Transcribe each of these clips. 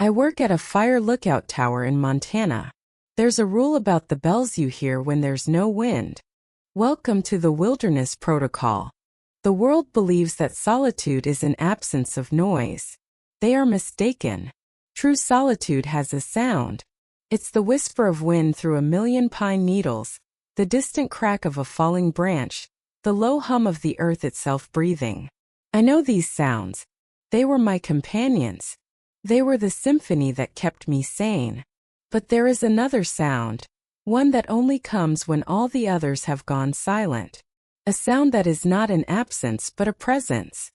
I work at a fire lookout tower in Montana. There's a rule about the bells you hear when there's no wind. Welcome to the Wilderness Protocol. The world believes that solitude is an absence of noise. They are mistaken. True solitude has a sound. It's the whisper of wind through a million pine needles, the distant crack of a falling branch, the low hum of the earth itself breathing. I know these sounds. They were my companions. They were the symphony that kept me sane. But there is another sound, one that only comes when all the others have gone silent. A sound that is not an absence but a presence.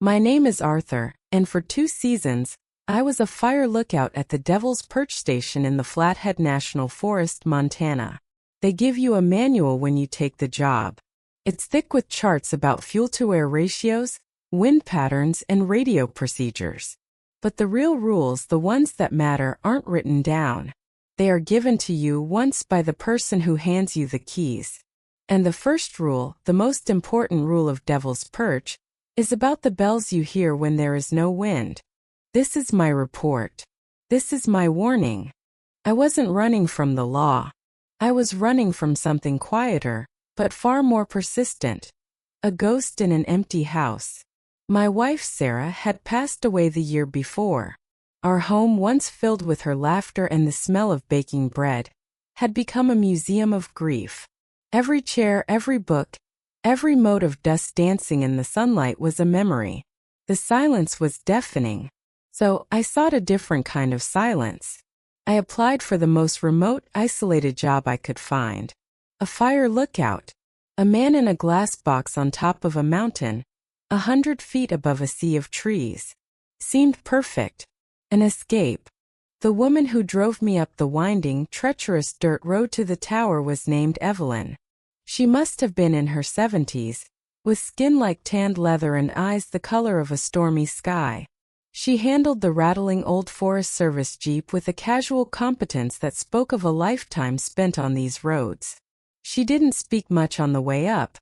My name is Arthur, and for 2 seasons, I was a fire lookout at the Devil's Perch Station in the Flathead National Forest, Montana. They give you a manual when you take the job. It's thick with charts about fuel-to-air ratios, wind patterns, and radio procedures. But the real rules, the ones that matter, aren't written down. They are given to you once by the person who hands you the keys. And the first rule, the most important rule of Devil's Perch, is about the bells you hear when there is no wind. This is my report. This is my warning. I wasn't running from the law. I was running from something quieter, but far more persistent. A ghost in an empty house. My wife Sarah had passed away the year before. Our home, once filled with her laughter and the smell of baking bread, had become a museum of grief. Every chair, every book, every mote of dust dancing in the sunlight was a memory. The silence was deafening. So I sought a different kind of silence. I applied for the most remote, isolated job I could find. A fire lookout. A man in a glass box on top of a mountain, 100 feet above a sea of trees. Seemed perfect. An escape. The woman who drove me up the winding, treacherous dirt road to the tower was named Evelyn. She must have been in her 70s, with skin like tanned leather and eyes the color of a stormy sky. She handled the rattling old Forest Service Jeep with a casual competence that spoke of a lifetime spent on these roads. She didn't speak much on the way up,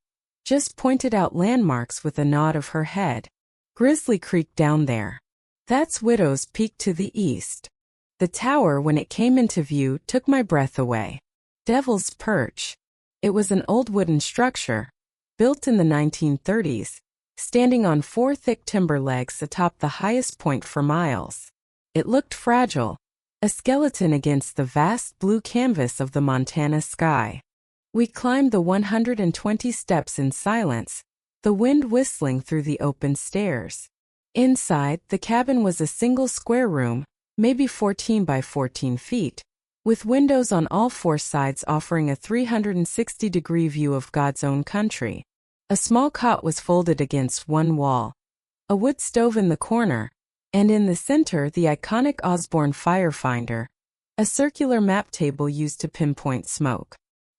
just pointed out landmarks with a nod of her head. Grizzly Creek down there. That's Widow's Peak to the east. The tower, when it came into view, took my breath away. Devil's Perch. It was an old wooden structure, built in the 1930s, standing on 4 thick timber legs atop the highest point for miles. It looked fragile, a skeleton against the vast blue canvas of the Montana sky. We climbed the 120 steps in silence, the wind whistling through the open stairs. Inside, the cabin was a single square room, maybe 14 by 14 feet, with windows on all 4 sides offering a 360-degree view of God's own country. A small cot was folded against one wall, a wood stove in the corner, and in the center the iconic Osborne fire finder, a circular map table used to pinpoint smoke.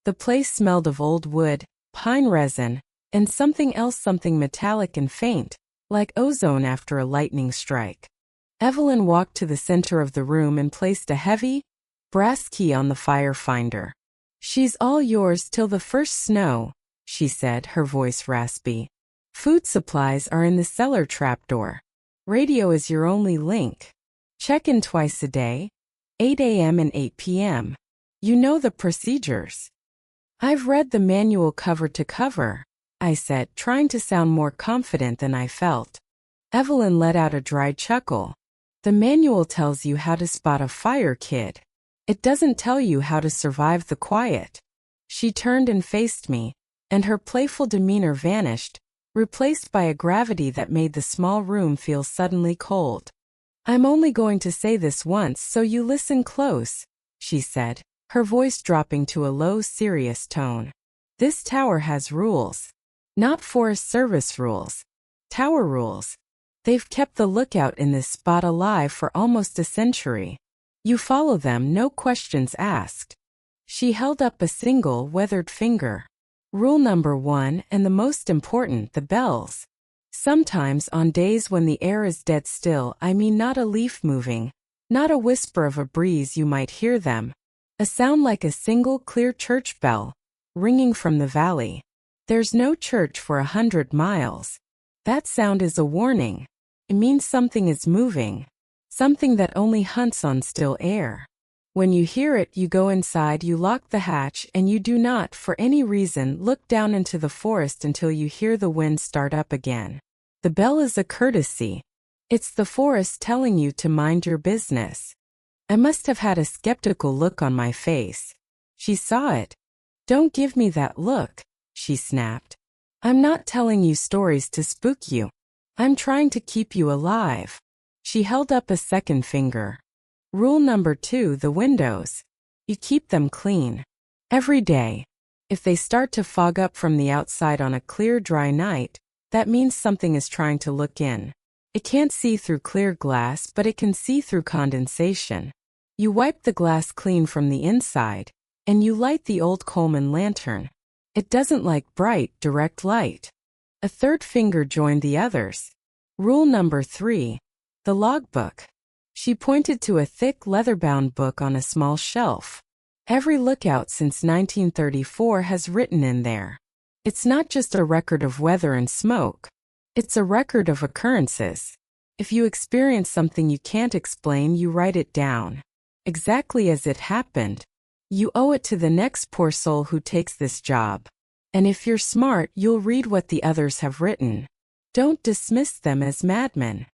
The place smelled of old wood, pine resin, and something else, something metallic and faint, like ozone after a lightning strike. Evelyn walked to the center of the room and placed a heavy, brass key on the fire finder. "She's all yours till the first snow," she said, her voice raspy. "Food supplies are in the cellar trapdoor. Radio is your only link. Check in twice a day, 8 a.m. and 8 p.m. You know the procedures." "I've read the manual cover to cover," I said, trying to sound more confident than I felt. Evelyn let out a dry chuckle. "The manual tells you how to spot a fire, kid. It doesn't tell you how to survive the quiet." She turned and faced me, and her playful demeanor vanished, replaced by a gravity that made the small room feel suddenly cold. "I'm only going to say this once, so you listen close," she said, her voice dropping to a low, serious tone. "This tower has rules. Not Forest Service rules. Tower rules. They've kept the lookout in this spot alive for almost a century. You follow them, no questions asked." She held up a single, weathered finger. "Rule number 1, and the most important, the bells. Sometimes on days when the air is dead still, I mean not a leaf moving, not a whisper of a breeze, you might hear them. A sound like a single clear church bell, ringing from the valley. There's no church for 100 miles. That sound is a warning. It means something is moving. something that only hunts on still air. When you hear it, you go inside, you lock the hatch, and you do not, for any reason, look down into the forest until you hear the wind start up again. The bell is a courtesy. It's the forest telling you to mind your business. I must have had a skeptical look on my face. She saw it. "Don't give me that look," she snapped. "I'm not telling you stories to spook you. I'm trying to keep you alive." She held up a second finger. Rule number 2, the windows. You keep them clean. Every day. If they start to fog up from the outside on a clear, dry night, that means something is trying to look in. It can't see through clear glass, but it can see through condensation. You wipe the glass clean from the inside, and you light the old Coleman lantern. It doesn't like bright, direct light. A third finger joined the others. Rule number 3. The logbook. She pointed to a thick leather-bound book on a small shelf. Every lookout since 1934 has written in there. It's not just a record of weather and smoke. It's a record of occurrences. If you experience something you can't explain, you write it down. Exactly as it happened. You owe it to the next poor soul who takes this job. And if you're smart, you'll read what the others have written. Don't dismiss them as madmen.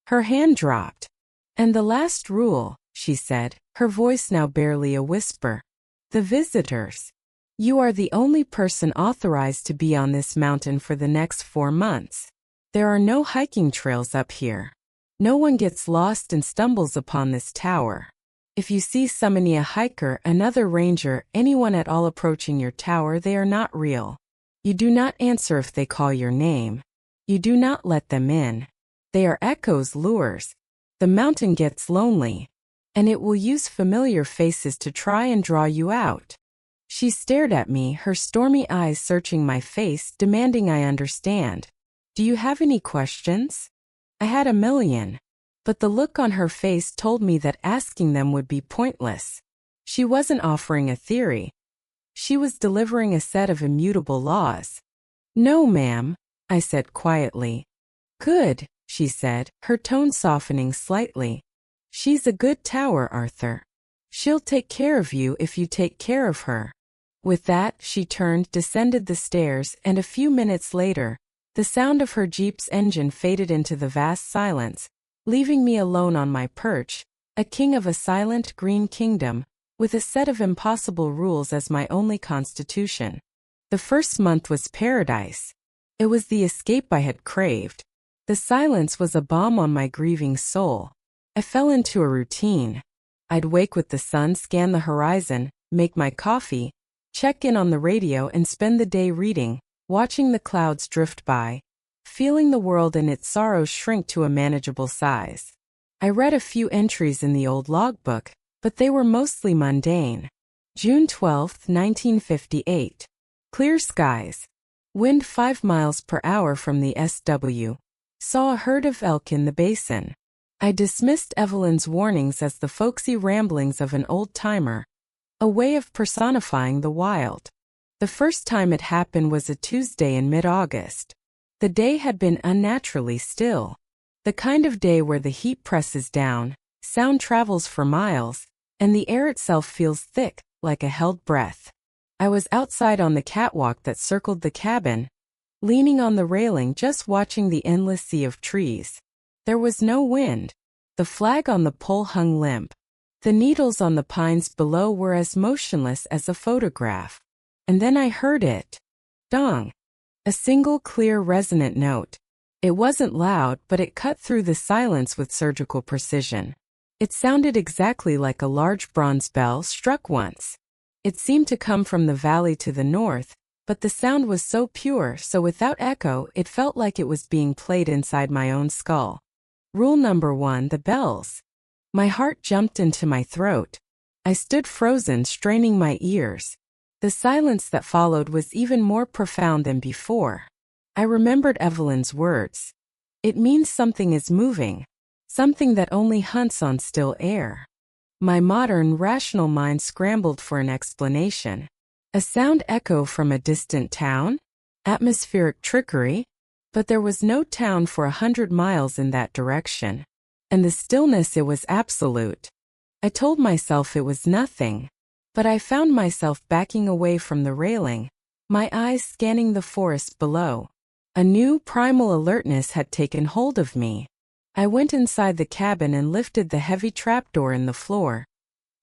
Her hand dropped. "And the last rule," she said, her voice now barely a whisper. "The visitors. You are the only person authorized to be on this mountain for the next 4 months. There are no hiking trails up here. No one gets lost and stumbles upon this tower. If you see somebody, a hiker, another ranger, anyone at all approaching your tower, they are not real. You do not answer if they call your name. You do not let them in. They are echoes, lures. The mountain gets lonely, and it will use familiar faces to try and draw you out." She stared at me, her stormy eyes searching my face, demanding I understand. "Do you have any questions?" I had a million, but the look on her face told me that asking them would be pointless. She wasn't offering a theory. She was delivering a set of immutable laws. "No, ma'am," I said quietly. "Good," she said, her tone softening slightly. "She's a good tower, Arthur. She'll take care of you if you take care of her." With that, she turned, descended the stairs, and a few minutes later, the sound of her Jeep's engine faded into the vast silence, leaving me alone on my perch, a king of a silent green kingdom, with a set of impossible rules as my only constitution. The first month was paradise. It was the escape I had craved. The silence was a balm on my grieving soul. I fell into a routine. I'd wake with the sun, scan the horizon, make my coffee, check in on the radio, and spend the day reading, watching the clouds drift by, feeling the world and its sorrows shrink to a manageable size. I read a few entries in the old logbook, but they were mostly mundane. June 12, 1958. Clear skies. Wind 5 miles per hour from the SW. Saw a herd of elk in the basin. I dismissed Evelyn's warnings as the folksy ramblings of an old-timer, a way of personifying the wild. The first time it happened was a Tuesday in mid-August. The day had been unnaturally still. The kind of day where the heat presses down, sound travels for miles, and the air itself feels thick, like a held breath. I was outside on the catwalk that circled the cabin, leaning on the railing, just watching the endless sea of trees. There was no wind. The flag on the pole hung limp. The needles on the pines below were as motionless as a photograph. And then I heard it. Dong. A single clear resonant note. It wasn't loud, but it cut through the silence with surgical precision. It sounded exactly like a large bronze bell struck once. It seemed to come from the valley to the north, but the sound was so pure, so without echo, it felt like it was being played inside my own skull. Rule number 1, the bells. My heart jumped into my throat. I stood frozen, straining my ears. The silence that followed was even more profound than before. I remembered Evelyn's words. It means something is moving, something that only hunts on still air. My modern, rational mind scrambled for an explanation. A sound echo from a distant town? Atmospheric trickery? But there was no town for 100 miles in that direction. and the stillness, it was absolute. I told myself it was nothing, but I found myself backing away from the railing, my eyes scanning the forest below. A new primal alertness had taken hold of me. I went inside the cabin and lifted the heavy trapdoor in the floor,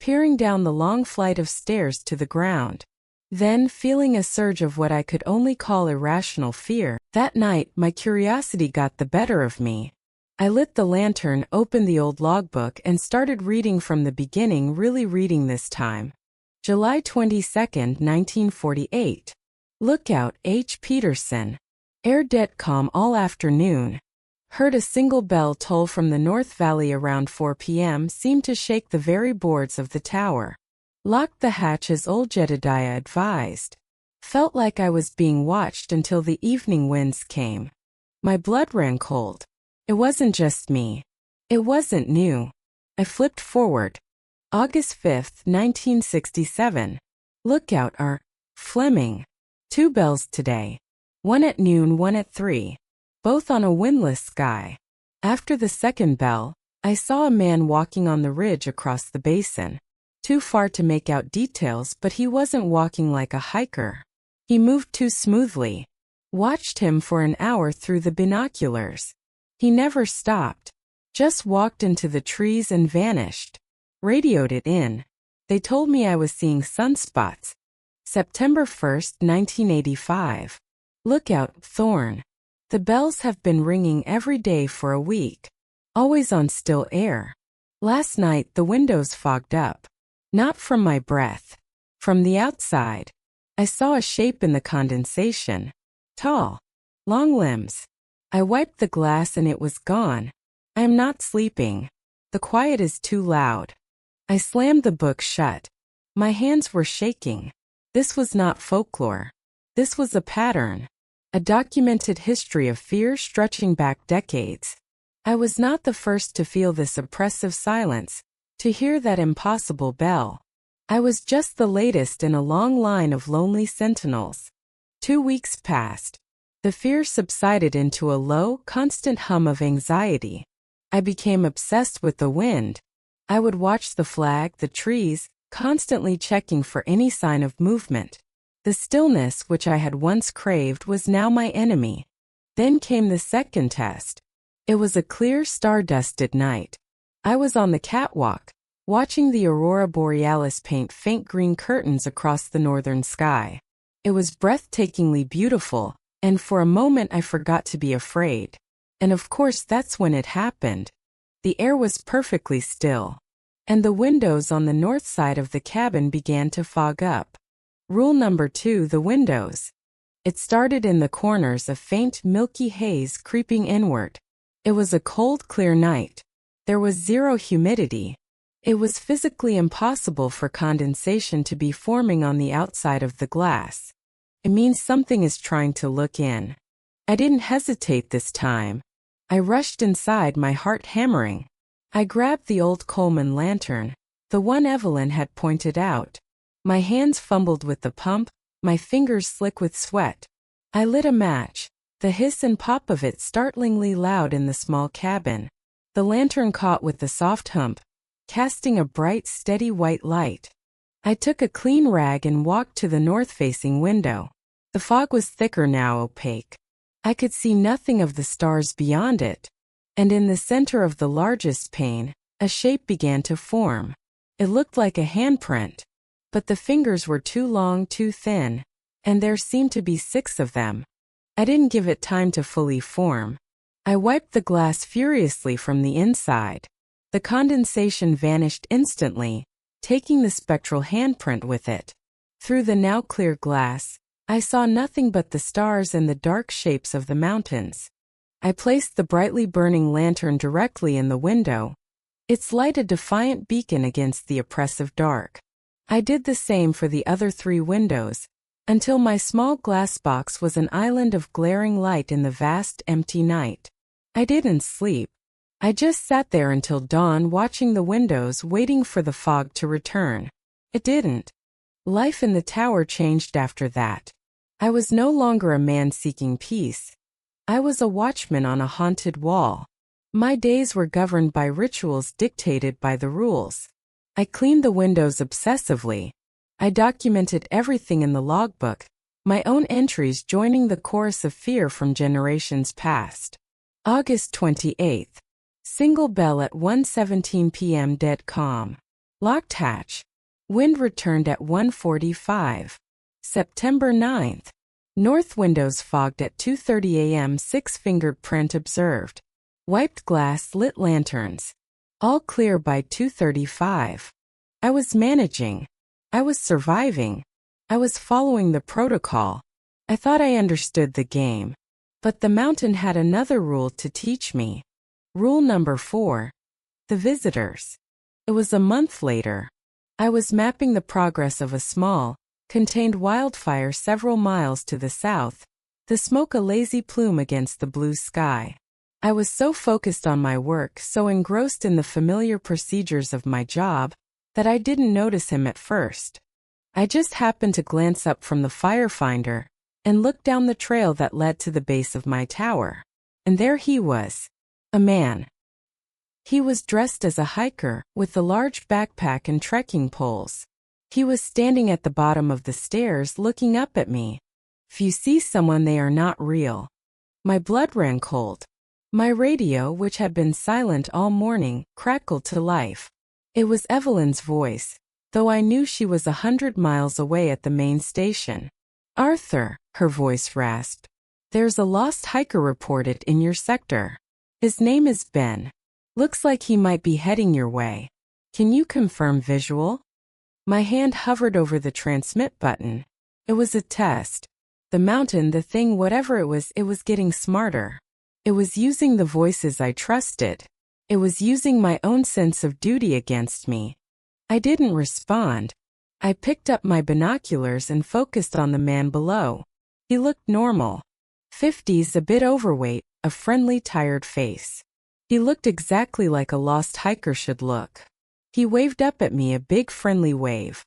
peering down the long flight of stairs to the ground. Then, feeling a surge of what I could only call irrational fear, that night my curiosity got the better of me. I lit the lantern, opened the old logbook, and started reading from the beginning, really reading this time. July 22, 1948. Lookout H. Peterson. Air dead calm all afternoon. Heard a single bell toll from the North Valley around 4 p.m. seemed to shake the very boards of the tower. Locked the hatch as old Jedediah advised. Felt like I was being watched until the evening winds came. My blood ran cold. It wasn't just me. It wasn't new. I flipped forward. August 5, 1967. Lookout R. Fleming. 2 bells today. One at noon, one at 3. Both on a windless sky. After the second bell, I saw a man walking on the ridge across the basin. Too far to make out details, but he wasn't walking like a hiker. He moved too smoothly. Watched him for an hour through the binoculars. He never stopped. Just walked into the trees and vanished. Radioed it in. They told me I was seeing sunspots. September 1st, 1985. Lookout Thorn. The bells have been ringing every day for a week. Always on still air. Last night the windows fogged up. Not from my breath. From the outside. I saw a shape in the condensation. Tall. Long limbs. I wiped the glass and it was gone. I am not sleeping. The quiet is too loud. I slammed the book shut. My hands were shaking. This was not folklore. This was a pattern. A documented history of fear stretching back decades. I was not the first to feel this oppressive silence, to hear that impossible bell. I was just the latest in a long line of lonely sentinels. 2 weeks passed. The fear subsided into a low, constant hum of anxiety. I became obsessed with the wind. I would watch the flag, the trees, constantly checking for any sign of movement. The stillness which I had once craved was now my enemy. Then came the second test. It was a clear, star-dusted night. I was on the catwalk, watching the aurora borealis paint faint green curtains across the northern sky. It was breathtakingly beautiful, and for a moment I forgot to be afraid. And of course that's when it happened. The air was perfectly still, and the windows on the north side of the cabin began to fog up. Rule number 2: the windows. It started in the corners, a faint, milky haze creeping inward. It was a cold, clear night. There was zero humidity. It was physically impossible for condensation to be forming on the outside of the glass. It means something is trying to look in. I didn't hesitate this time. I rushed inside, my heart hammering. I grabbed the old Coleman lantern, the one Evelyn had pointed out. My hands fumbled with the pump, my fingers slick with sweat. I lit a match, the hiss and pop of it startlingly loud in the small cabin. The lantern caught with the soft hump, casting a bright, steady white light. I took a clean rag and walked to the north-facing window. The fog was thicker now, opaque. I could see nothing of the stars beyond it. And in the center of the largest pane, a shape began to form. It looked like a handprint. But the fingers were too long, too thin, and there seemed to be 6 of them. I didn't give it time to fully form. I wiped the glass furiously from the inside. The condensation vanished instantly, taking the spectral handprint with it. Through the now clear glass, I saw nothing but the stars and the dark shapes of the mountains. I placed the brightly burning lantern directly in the window, its light a defiant beacon against the oppressive dark. I did the same for the other 3 windows, until my small glass box was an island of glaring light in the vast, empty night. I didn't sleep. I just sat there until dawn, watching the windows, waiting for the fog to return. It didn't. Life in the tower changed after that. I was no longer a man seeking peace. I was a watchman on a haunted wall. My days were governed by rituals dictated by the rules. I cleaned the windows obsessively. I documented everything in the logbook, my own entries joining the chorus of fear from generations past. August 28th. Single bell at 1:17 p.m. Dead calm. Locked hatch. Wind returned at 1:45. September 9th. North windows fogged at 2:30 a.m. Six-fingered print observed. Wiped glass, lit lanterns. All clear by 2:35. I was managing. I was surviving. I was following the protocol. I thought I understood the game. But the mountain had another rule to teach me. Rule number 4. The visitors. It was a month later. I was mapping the progress of a small, contained wildfire several miles to the south, the smoke a lazy plume against the blue sky. I was so focused on my work, so engrossed in the familiar procedures of my job, that I didn't notice him at first. I just happened to glance up from the firefinder and look down the trail that led to the base of my tower. And there he was. A man. He was dressed as a hiker, with a large backpack and trekking poles. He was standing at the bottom of the stairs looking up at me. If you see someone, they are not real. My blood ran cold. My radio, which had been silent all morning, crackled to life. It was Evelyn's voice, though I knew she was 100 miles away at the main station. Arthur, her voice rasped. There's a lost hiker reported in your sector. His name is Ben. Looks like he might be heading your way. Can you confirm visual? My hand hovered over the transmit button. It was a test. The mountain, the thing, whatever it was getting smarter. It was using the voices I trusted. It was using my own sense of duty against me. I didn't respond. I picked up my binoculars and focused on the man below. He looked normal. 50s, a bit overweight, a friendly, tired face. He looked exactly like a lost hiker should look. He waved up at me, a big friendly wave.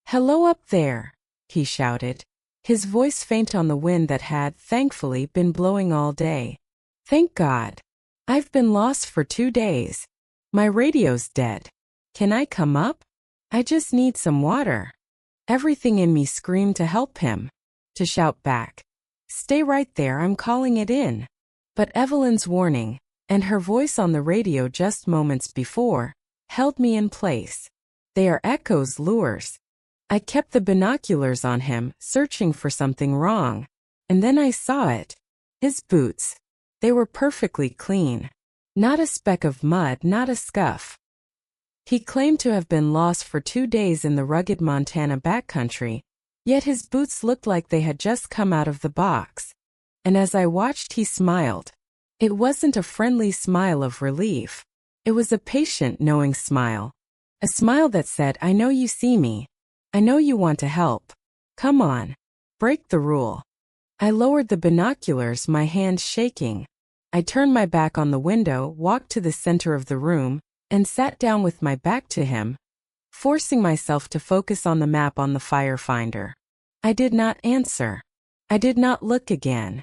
"Hello up there," he shouted. His voice faint on the wind that had, thankfully, been blowing all day. "Thank God. I've been lost for 2 days. My radio's dead. Can I come up? I just need some water." Everything in me screamed to help him, to shout back, "Stay right there, I'm calling it in." But Evelyn's warning, and her voice on the radio just moments before, held me in place. They are echoes, lures. I kept the binoculars on him, searching for something wrong. And then I saw it. His boots. They were perfectly clean. Not a speck of mud, not a scuff. He claimed to have been lost for 2 days in the rugged Montana backcountry, yet his boots looked like they had just come out of the box. And as I watched, he smiled. It wasn't a friendly smile of relief. It was a patient, knowing smile. A smile that said, "I know you see me. I know you want to help. Come on. Break the rule." I lowered the binoculars, my hands shaking. I turned my back on the window, walked to the center of the room, and sat down with my back to him, forcing myself to focus on the map on the firefinder. I did not answer. I did not look again.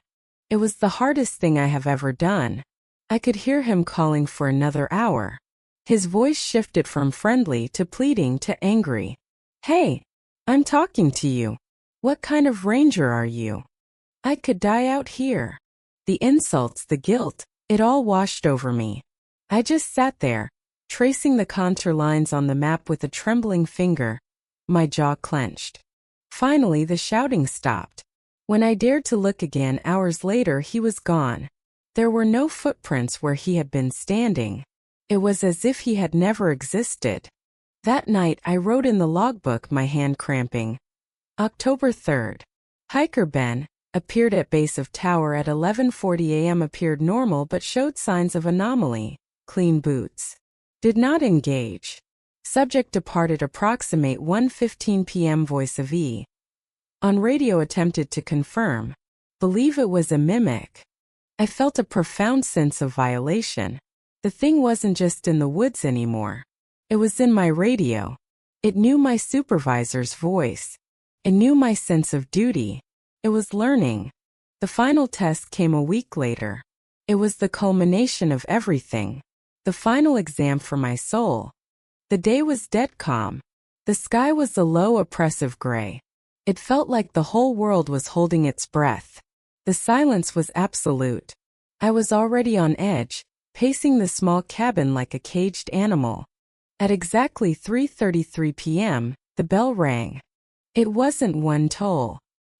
It was the hardest thing I have ever done. I could hear him calling for another hour. His voice shifted from friendly to pleading to angry. "Hey, I'm talking to you. What kind of ranger are you? I could die out here." The insults, the guilt, it all washed over me. I just sat there, tracing the contour lines on the map with a trembling finger, my jaw clenched. Finally, the shouting stopped. When I dared to look again hours later, he was gone. There were no footprints where he had been standing. It was as if he had never existed. That night, I wrote in the logbook, my hand cramping. October 3rd. Hiker Ben appeared at base of tower at 11:40 a.m. Appeared normal but showed signs of anomaly. Clean boots. Did not engage. Subject departed approximate 1:15 p.m. Voice of E. On radio attempted to confirm. Believe it was a mimic. I felt a profound sense of violation. The thing wasn't just in the woods anymore. It was in my radio. It knew my supervisor's voice. It knew my sense of duty. It was learning. The final test came a week later. It was the culmination of everything. The final exam for my soul. The day was dead calm. The sky was a low, oppressive gray. It felt like the whole world was holding its breath. The silence was absolute. I was already on edge, pacing the small cabin like a caged animal. At exactly 3:33 p.m., the bell rang. It wasn't one toll.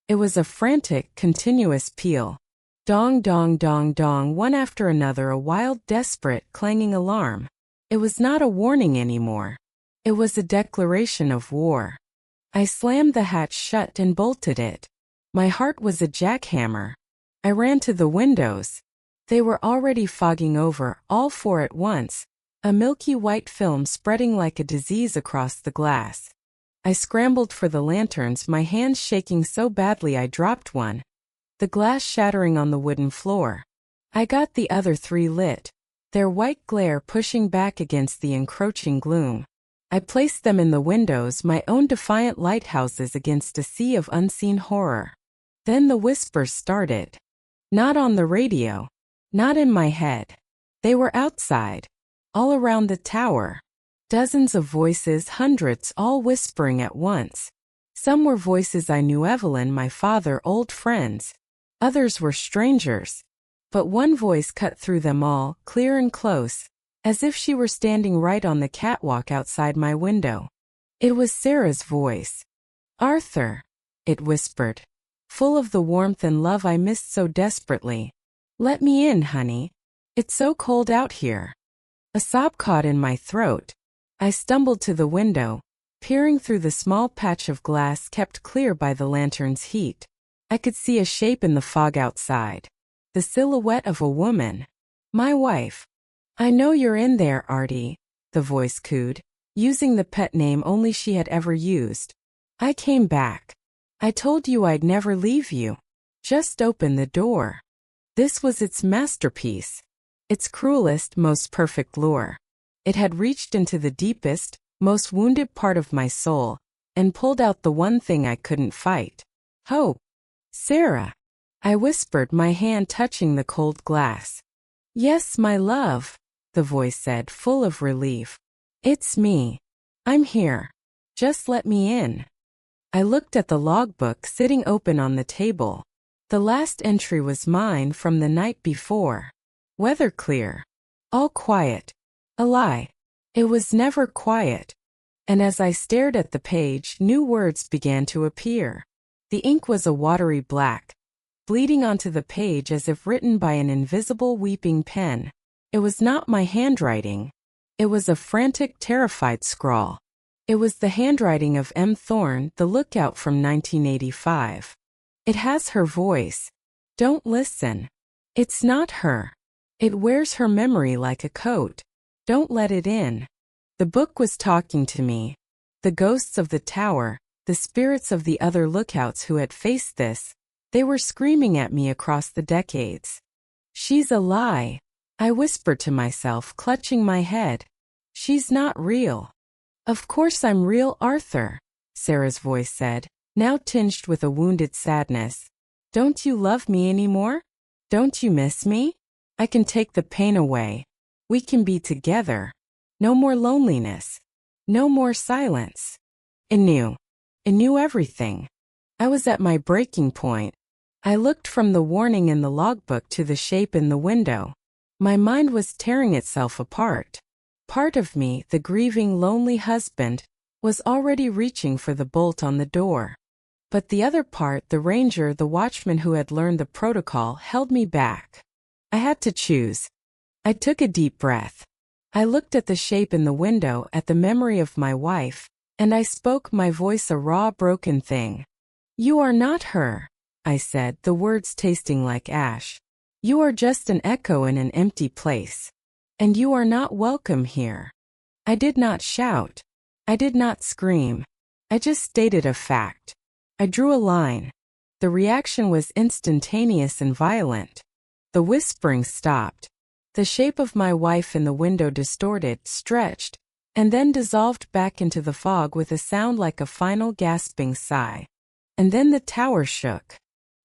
It was a frantic, continuous peal. Dong, dong, dong, dong, one after another, a wild, desperate, clanging alarm. It was not a warning anymore. It was a declaration of war. I slammed the hatch shut and bolted it. My heart was a jackhammer. I ran to the windows. They were already fogging over, all four at once, a milky white film spreading like a disease across the glass. I scrambled for the lanterns, my hands shaking so badly I dropped one, the glass shattering on the wooden floor. I got the other three lit, their white glare pushing back against the encroaching gloom. I placed them in the windows, my own defiant lighthouses against a sea of unseen horror. Then the whispers started. Not on the radio. Not in my head. They were outside. All around the tower. Dozens of voices, hundreds, all whispering at once. Some were voices I knew, Evelyn, my father, old friends. Others were strangers. But one voice cut through them all, clear and close, as if she were standing right on the catwalk outside my window. It was Sarah's voice. "Arthur," it whispered, full of the warmth and love I missed so desperately. "Let me in, honey. It's so cold out here." A sob caught in my throat. I stumbled to the window, peering through the small patch of glass kept clear by the lantern's heat. I could see a shape in the fog outside. The silhouette of a woman. My wife. "I know you're in there, Artie," the voice cooed, using the pet name only she had ever used. "I came back. I told you I'd never leave you. Just open the door." This was its masterpiece. Its cruelest, most perfect lure. It had reached into the deepest, most wounded part of my soul, and pulled out the one thing I couldn't fight. "Hope." "Sarah," I whispered, my hand touching the cold glass. "Yes, my love," the voice said, full of relief. "It's me. I'm here. Just let me in." I looked at the logbook sitting open on the table. The last entry was mine from the night before. Weather clear. All quiet. A lie. It was never quiet. And as I stared at the page, new words began to appear. The ink was a watery black, bleeding onto the page as if written by an invisible weeping pen. It was not my handwriting. It was a frantic, terrified scrawl. It was the handwriting of M. Thorne, the lookout from 1985. "It has her voice. Don't listen. It's not her. It wears her memory like a coat. Don't let it in." The book was talking to me. The ghosts of the tower, the spirits of the other lookouts who had faced this, they were screaming at me across the decades. "She's a lie," I whispered to myself, clutching my head. "She's not real." "Of course I'm real, Arthur," Sarah's voice said, now tinged with a wounded sadness. "Don't you love me anymore? Don't you miss me? I can take the pain away. We can be together. No more loneliness. No more silence." It knew. It knew everything. I was at my breaking point. I looked from the warning in the logbook to the shape in the window. My mind was tearing itself apart. Part of me, the grieving, lonely husband, was already reaching for the bolt on the door. But the other part, the ranger, the watchman who had learned the protocol, held me back. I had to choose. I took a deep breath. I looked at the shape in the window, at the memory of my wife, and I spoke, my voice a raw, broken thing. "You are not her," I said, the words tasting like ash. "You are just an echo in an empty place. And you are not welcome here." I did not shout. I did not scream. I just stated a fact. I drew a line. The reaction was instantaneous and violent. The whispering stopped. The shape of my wife in the window distorted, stretched, and then dissolved back into the fog with a sound like a final gasping sigh. And then the tower shook.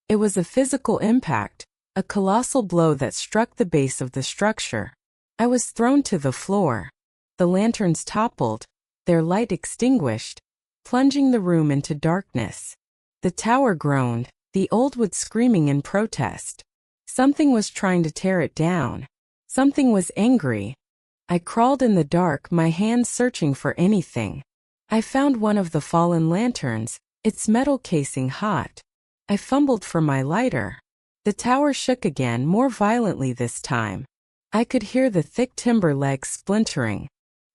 It was a physical impact, A colossal blow that struck the base of the structure. I was thrown to the floor. The lanterns toppled, their light extinguished, plunging the room into darkness. The tower groaned, the old wood screaming in protest. Something was trying to tear it down. Something was angry. I crawled in the dark, my hands searching for anything. I found one of the fallen lanterns, its metal casing hot. I fumbled for my lighter. The tower shook again, more violently this time. I could hear the thick timber legs splintering.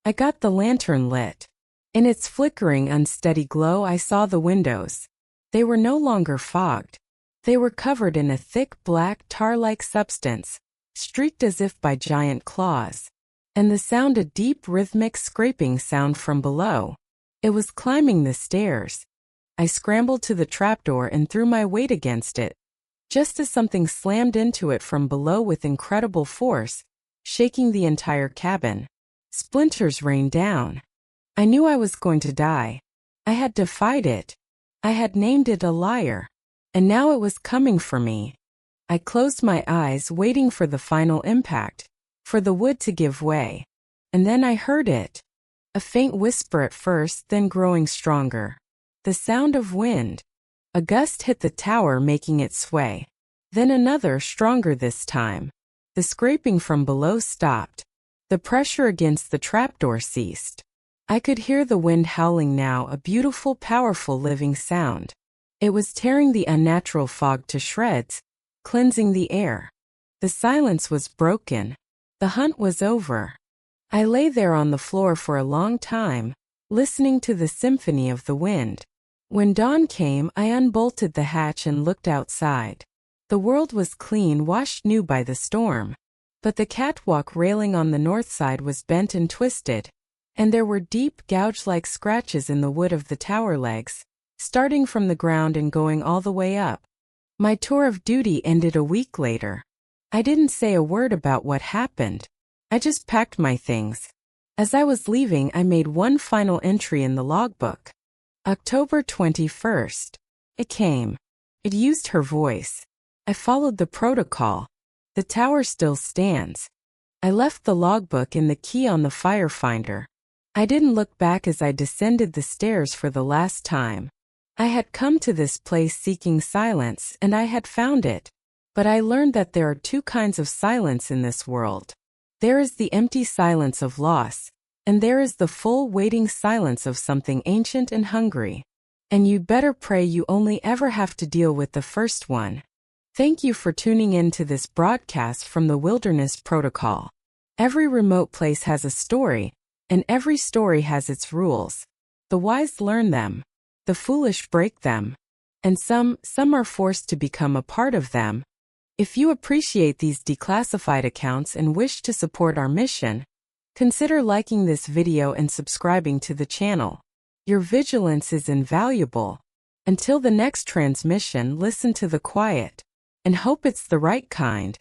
I got the lantern lit. In its flickering, unsteady glow, I saw the windows. They were no longer fogged. They were covered in a thick, black, tar-like substance, streaked as if by giant claws. And the sound, a deep, rhythmic scraping sound from below. It was climbing the stairs. I scrambled to the trapdoor and threw my weight against it, just as something slammed into it from below with incredible force, shaking the entire cabin. Splinters rained down. I knew I was going to die. I had defied it. I had named it a liar. And now it was coming for me. I closed my eyes, waiting for the final impact, for the wood to give way. And then I heard it. A faint whisper at first, then growing stronger. The sound of wind. A gust hit the tower, making it sway. Then another, stronger this time. The scraping from below stopped. The pressure against the trapdoor ceased. I could hear the wind howling now, a beautiful, powerful, living sound. It was tearing the unnatural fog to shreds, cleansing the air. The silence was broken. The hunt was over. I lay there on the floor for a long time, listening to the symphony of the wind. When dawn came, I unbolted the hatch and looked outside. The world was clean, washed new by the storm. But the catwalk railing on the north side was bent and twisted, and there were deep, gouge-like scratches in the wood of the tower legs, starting from the ground and going all the way up. My tour of duty ended a week later. I didn't say a word about what happened. I just packed my things. As I was leaving, I made one final entry in the logbook. October 21st. It came. It used her voice. I followed the protocol. The tower still stands. I left the logbook and the key on the firefinder. I didn't look back as I descended the stairs for the last time. I had come to this place seeking silence, and I had found it. But I learned that there are two kinds of silence in this world. There is the empty silence of loss, and there is the full, waiting silence of something ancient and hungry. And you'd better pray you only ever have to deal with the first one. Thank you for tuning in to this broadcast from the Wilderness Protocol. Every remote place has a story, and every story has its rules. The wise learn them. The foolish break them. And some are forced to become a part of them. If you appreciate these declassified accounts and wish to support our mission, consider liking this video and subscribing to the channel. Your vigilance is invaluable. Until the next transmission, listen to the quiet, and hope it's the right kind.